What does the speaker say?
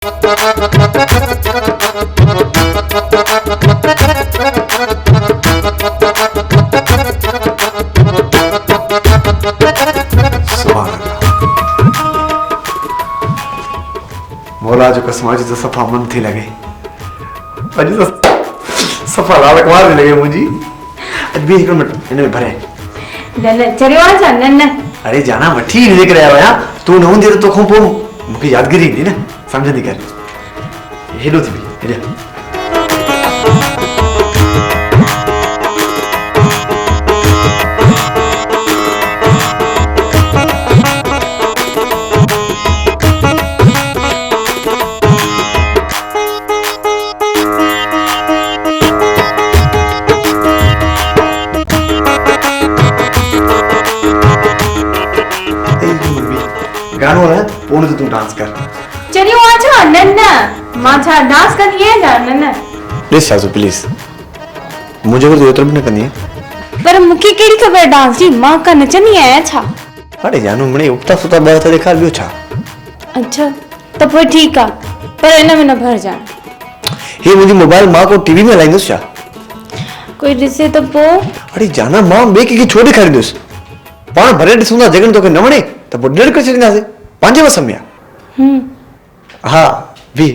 मोला जो कसमाजी तो सफा मन थी लगे अजी तो सफा लालक मार लगे मुझी अज भी एक मिनट इन्हें भरे नन्ना चलो आ जा नन्ना अरे जाना मठी नहीं देख रहा है तू न होंदी तो खो पो मुझे यादगिरी नहीं ना समझ नहीं कर हेलो थी हेलो गानो है पूर्ण तो तू डांस कर चलियो आ जा नन्ना मां छा डांस करनी है जा नन्ना प्लीज सासू प्लीज मुझे को तो तरफ न करनी है पर मुखे केड़ी खबर डांस जी मां का नचनी है छा अरे जानू मने उपता सुता बहुत देखा लियो छा अच्छा तो फिर ठीक है पर इना में न भर जा ये मुझे मोबाइल मां को टीवी में लाइन छा कोई दिसे तो पो अरे जाना मां बे की छोड़ी खरीदुस पाण भरे ॾिसूं था जगन तो के न वणे त पोइ डेढ़ करे छॾींदासीं पंहिंजे वस में हा भी